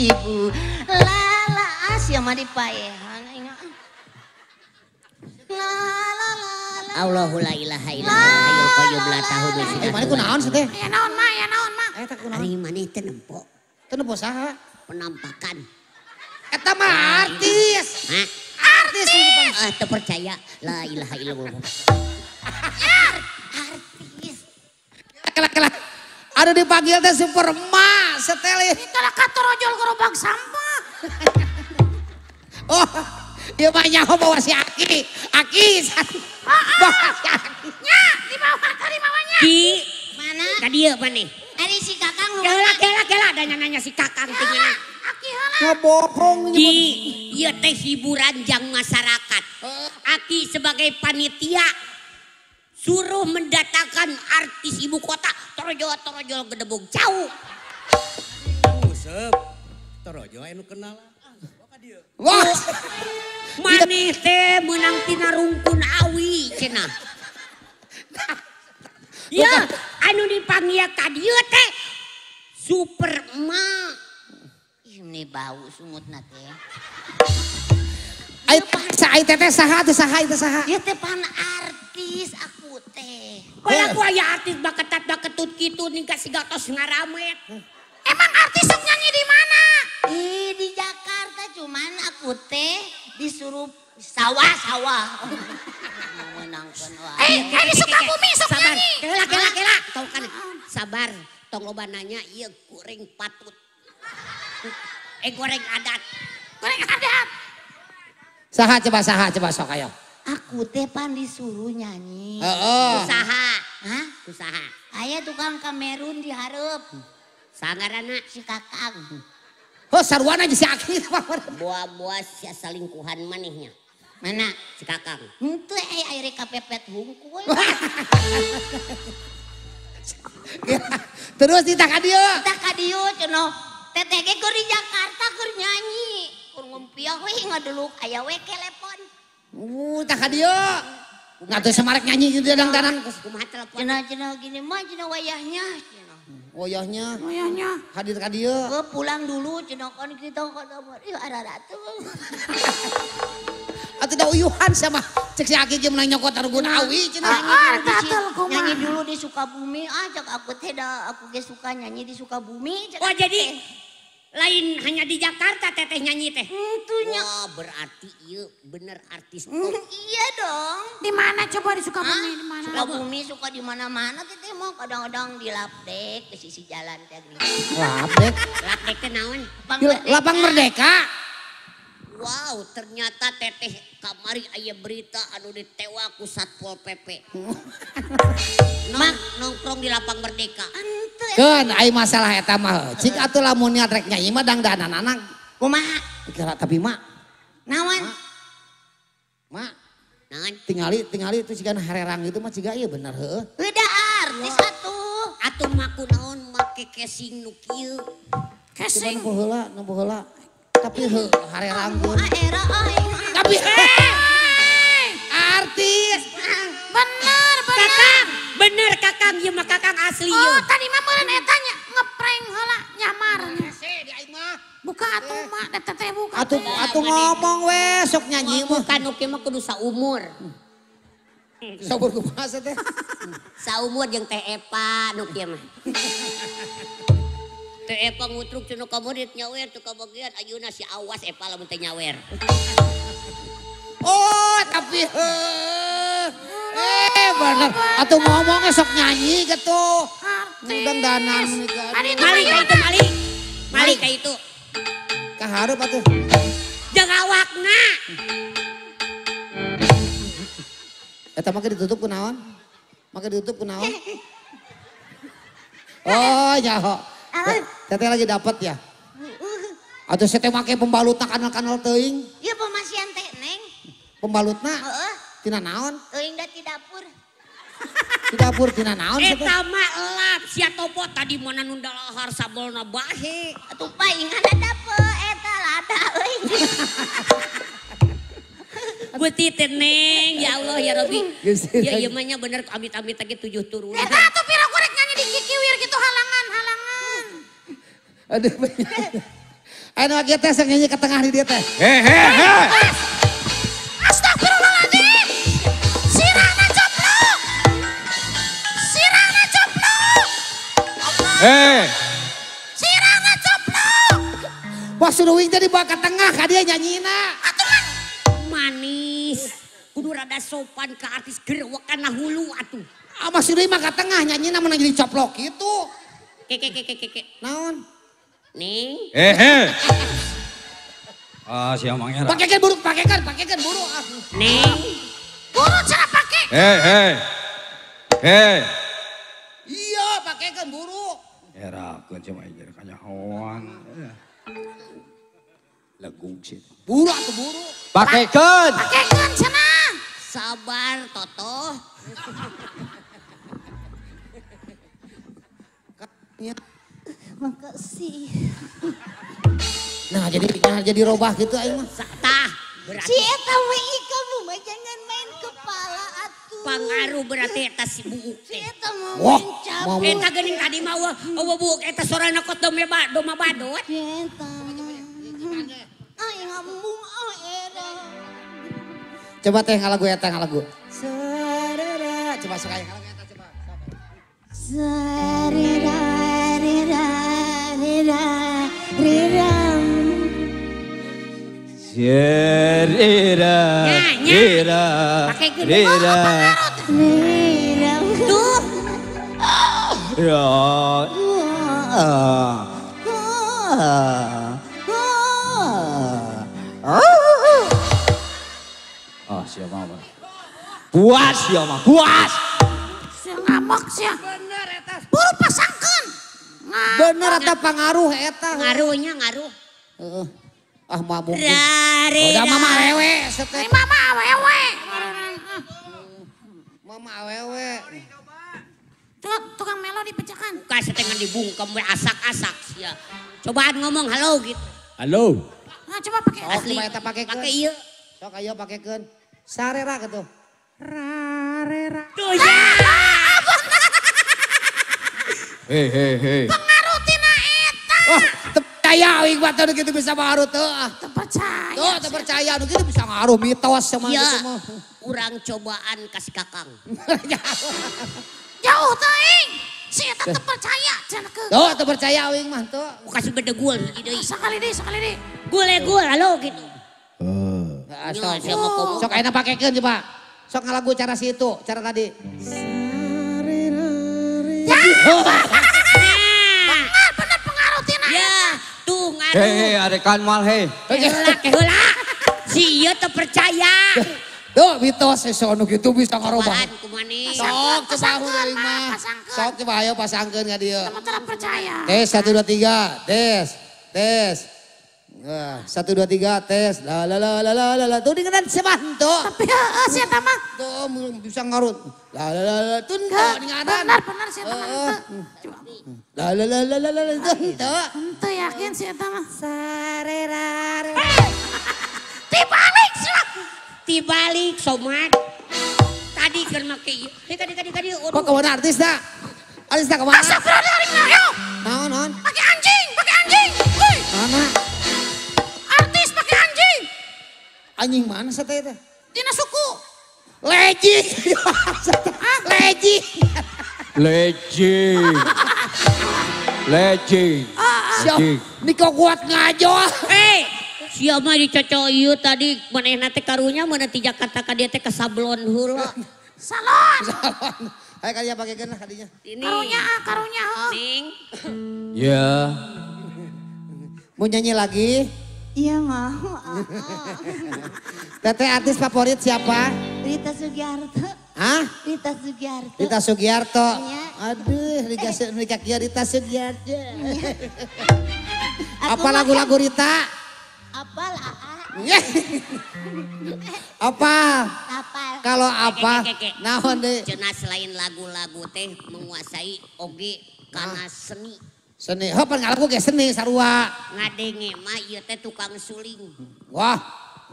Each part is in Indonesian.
ibu lala Asia mah dipaehan Allahu la ilaha illallah hayyul qayyum la ta'khudhuhu sinatun. Mana kunaon sih teh? ya naon mah Eta kunaon? Ari maneh teh nempo Teu nempo saha? penampakan. Eta mah artis. Hah? Artis di depan. Teu percaya la ilaha illallah. artis Kelak. Ada dipanggil teh Superma seteli. kalau katorojol gerobak sampah Oh, ieu mah nyaho bawa si Aki. Bawa si Aki. nya di bawah tadi bawahnya Ki, mana ka dieu maneh. ari si kakang Kela da nanya si kakang teh nanya. aki heula Ngebohong. Ki, ieu teh hiburan jang masyarakat. Aki sebagai panitia suruh mendatangkan artis ibu kota torojol gedebug jauh. Usep, torojo anu kenal. Wah, Maneh teh menang tina rungkun awi cenah. Ya, anu dipanggil ka dieu teh Superma. ini bau sumutna teh ai saha teh saha teh saha. ya teh pan artis aku teh Bala ku aya artis baketat-baketut kitu ning ka sigatos ngaramet. emang artis sok nyanyi di mana di Jakarta cuman aku teh disuruh sawah menangkan wah Di Sukabumi sok sabar. nyanyi Kela. Tong kan sabar. Tong loba nanya ieu goreng patut. Goreng adat. goreng adat Saha coba sok ayo. aku teh pan disuruh nyanyi Heeh. Usaha. hah Usaha. aya tukang Kamerun dihareup Sangarana si kakang Oh, sarwana jeung si Aki. buah-buah sia salingkuhan manehnya. mana Si Kakang. henteu air kapepet hungkul Terus ditak ka dieu. kita ka dieu cenah teteh ge keur di Jakarta keur nyanyi keur ngumpiah we ngadeluk aya we telepon Tak ka dieu. Ngatuh semarek nyanyi gitu dang-dangan. Kumaha telepon? cenah gini mah cenah wayahnya cenah Woyohnya wayahnya hadir ka dieu. pulang dulu cenah kan kita kada ieu ada tuh Atuh da uyuhan sama cek si Aki ge menang nyokot argun awi cenah. nyanyi dulu di Sukabumi cek aku teh da aku ge suka nyanyi di Sukabumi cek Oh aku jadi teh. lain hanya di Jakarta teteh nyanyi teh. Tentunya. Wah berarti iya bener artis. Iya dong. Di mana coba di Sukabumi di mana? Sukabumi suka di mana-mana teteh mau kadang-kadang di lapdek ke sisi jalan teh gini. Lapdek. Lapdek teh naon? Lapang Merdeka. Wow ternyata teteh kamari aya berita anu ditewa ku Satpol PP. Nongkrong di Lapang Merdeka. Keun ai masalah eta mah. Cik atuh lamun niat rek nyanyi mah dangdanan anak. Kumaha? Kira tapi mak. Nawan? Mak. Naon? Tingali itu cigan harerang itu mah ciga ieu bener heueuh. Beda artis atuh. Atuh maku naon make casing nu kieu. Casing nu heula. Tapi harerang geus. Era Tapi artis. Bener Kakang ieu mah Kakang asli Oh ieu. tadi mah meureun eta ngeprank heula nyamar. Di aing mah. Buka atuh mah teteh buka. Atuh ngomong we sok nyanyi mah. Bukan nu kieu mah kudu saumur. Sabar kumaha teh. Saumur jeung Teh Epa nu kieu mah. Teh Epa ngutruk cenah kamurit nyawer teu kabagian ayeuna si awas Epa lamun teh nyawer. Oh, tapi bener. Atuh ngomongnya sok nyanyi gitu. Dangdanan menikah. Mali ka itu mali. Mali ka itu. Kahareup atuh. Jeung awakna. Eta mah ditutup ku naon? Maka ditutup ku naon? Oh, nyaho. Teteh lagi dapat ya. Atuh saya teh make pembalutna kanal-kanal teuing. Ieu pemasian teh Neng. Pembalutna Heeh. tina naon? Teuing da ti dapur. Di dapur tina naon teh? Eta mah elap sia topo tadi mana nu dalahar sabolna bahe. Atuh paingan ada pe eta lada euy. Beuti teh Neng, ya Allah ya Rabbi. Geus Ya ieu mah nya bener amit-amit lagi 7 turunan. Eta atuh pira gorek nyanyi di kikiwir gitu halangan. Aduh. Ayo lagi teh nyanyi ke tengah di dia teh. Hehehe. Astagfirullahaladzim. Sirana coplok. Sirana coplok. Sirana coplok. Wah suruh wing teh dibawa ke tengah ka dia nyanyina. Manis. Kudu rada sopan ke artis gerewek kana hulu atuh. Ama suruh mah ke tengah nyanyina menang jadi coplok gitu. Keke. Naon? Ning. Ah, siapa manggil? Pakaikan buruk, pakaikan buruk. Ning. Buru cara pakai. Iya, pakaikan buruk. Era aku cuma ingin kanyahoan. Lagu sih. Buruk atau buruk. Pakaikan. Pakaikan sana. Sabar Toto. Ya. Makasih. Nah jadi robah gitu aing mah. Tah. Berarti Si eta wei kamu mah jangan main kepala atuh. pangaruh berarti eta si buuk Si teh. eta mau Wah, main cabut. mau. Eta geuning tadi mah buuk eta sorana kot doma badut. Si eta aing ngambung era. Coba teh ngalagu eta ngalagu. Sarara. Coba sok aing ngalagu eta coba. Sarira rira rira rira. Rira. Rira. Pakai gede. Rira. Tuh. Oh, siapa mah? Puas siapa mah? Puas. Sia ngamok sia. Buru pasangkan. Bener eta pangaruh eta. Ngaruhnya ngaruh. Heeh. Ah mah mungkin. Rare. Udah mama awewe seteh. Ini mama awewe. Mama awewe. Tukang melo dipecahkan. Buka setengah dibungkem we asak-asak sia. Cobaan ngomong halo gitu. Halo. Nah coba pakai. Oh, Asli. coba eta pakekeun. Pakai ieu. Sok ayo pakekeun. Sarera gitu. Tuh ya. Hei. Pengaruh tina eta. Oh, percaya wing batu gitu bisa ngaruh tuh. Terpercaya. Tuh, percaya gitu bisa ngaruh mitos sama Ya. gitu mah. Urang cobaan kasih kakang. Jauh teuing. Si eta terpercaya. Cenah ke. Tuh, percaya wing mah tuh. Kasih bedegul hiji deui. Sekali deh. Gul halo gitu. Nah, Ya, sok. siapa komo. Sok ayeuna pakekeun coba. Sok ngalagu cara situ, cara tadi. Nah. Bener pengaruh tina. Ya, tuh ngaruh. Hei, adekan mal hei. Heula. Si ieu teu percaya. Tuh, mitos sono gitu bisa ngarobah. Cobaan kumaha Sok coba Pasangkeun, heureung Mak, mah. pasangkeun. Sok coba ayo pasangkeun ka dieu. Kamu terpercaya. Tes 1 2 3, tes. Wah, 1 2 3 tes. La. Tuh dengeran sebantu. Tapi si eta mah. Tuh bisa ngarut. La. Tuh dengeran. Bener si eta mah. Coba. La. Tuh. Ente yakin si eta mah. Sarera. Dibalik sih. Tibalik somat. Tadi kan make ieu. Kadi. Kok kemana artis dah? Artis dah kemana? Astagfirullahaladzim. Ayo. Naon. Pakai anjing. Woi. Mana? Artis pakai anjing. Anjing mana sate itu? Tina suku. Lejing. Lejing. Siap. Niko kuat ngajo. Sia mah dicocok ieu tadi manehna teh karunya mana ti Jakarta ka dia teh ke sablon heula. Salon. Ayo kalian pakai lah kadinya. Ini. Karunya. Ning. Ya. Mau nyanyi lagi? Iya mau. Teteh artis favorit siapa? Rita Sugiarto. Hah? Rita Sugiarto. Rita Sugiarto. Iya. Aduh, nikah Rita Sugiarto. Aku Apa mah lagu-lagu Rita? Apal Apa? Apal. Kalau apa? Keke. Naon deh? Cenah selain lagu-lagu teh menguasai oge kana seni. Seni. Heuh pan ngalagu ge seni sarua. Ngadenge mah ieu teh tukang suling. Wah,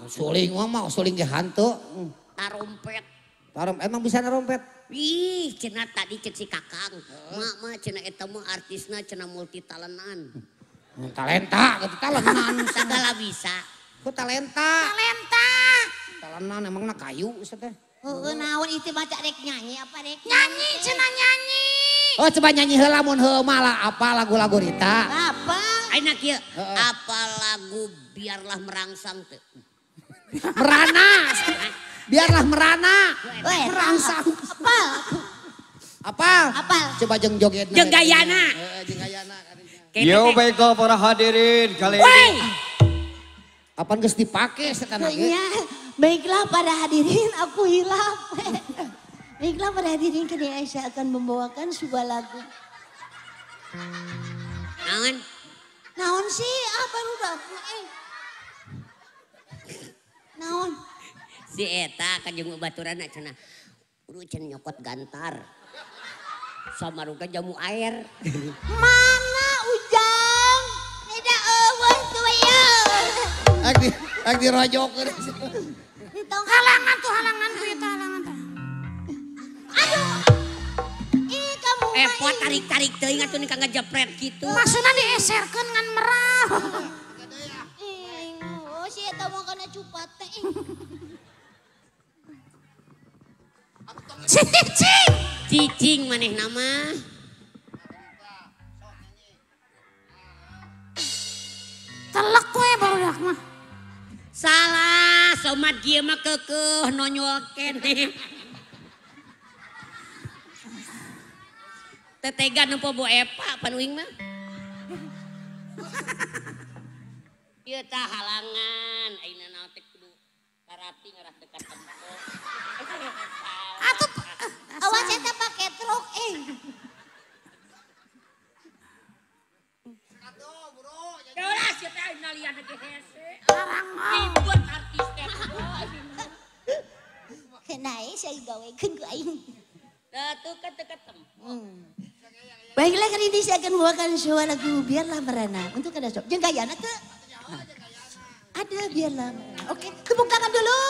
suling mah suling ge hantu. Tarompet. Emang bisa narompet? Ih, cenah tadi cek si Kakang. Mak cenah eta mah artisna cenah multitalentan. Talenta gitu talenan. Segala bisa. Ku talenta. Talenta. Talenan emang na kayu teh. Heeh, naon itu baca rek nyanyi apa rek? Nyanyi, cenah nyanyi. Oh coba nyanyi heula mun heula malah apa lagu-lagu Rita. Apa? Aina kieu, apa lagu biarlah merangsang teh. Merana. Biarlah merana. Merangsang. Apa? Apa? Apa? Coba jeung joget. Jeung gayana. Jeung gayana. Yo baiklah para hadirin kali ini. Woi, Kapan geus dipake setan ge? Iya, baiklah para hadirin, aku hilaf. Baiklah para hadirin, kini Aisyah akan membawakan sebuah lagu. naon? Naon sih, apa udah? Naon? Si eta ka jeung baturan cenah. Kudu cenah nyokot gantar. Samaruga jamu air. Mana Ujang? Beda eueuh tuh ya. Ak dirojokeun. Halangan tuh, halangan tuh, itu halangan tuh. Aduh. Ih, kamu mah Pot tarik-tarik teuing atuh nih kangga jepret gitu. Maksudnya dieserkeun ngan merah. oh si eta mah kana cupat teh. Cicing. Cicing maneh nama. Telek we barudak mah. Salah, somat kieu mah keukeuh nonyol keneh. Tetegan empo Bu Epa panuing mah. Ieu tah halangan, ayeuna naon teh kudu karati ngarah dekat empo. Atuh Awas eta pake truk Kaulah sieu teh ayeuna lian ge hese. larang mau. Ribut artis teh. Kenai saya gawekeun ku aing. Tuh kan dekat empo. Baiklah kali ini saya akan membawakan sebuah lagu Biarlah Merana untuk kada sob. Jeung gayana teu? Ada Biarlah Merana. Oke, tepuk tangan dulu.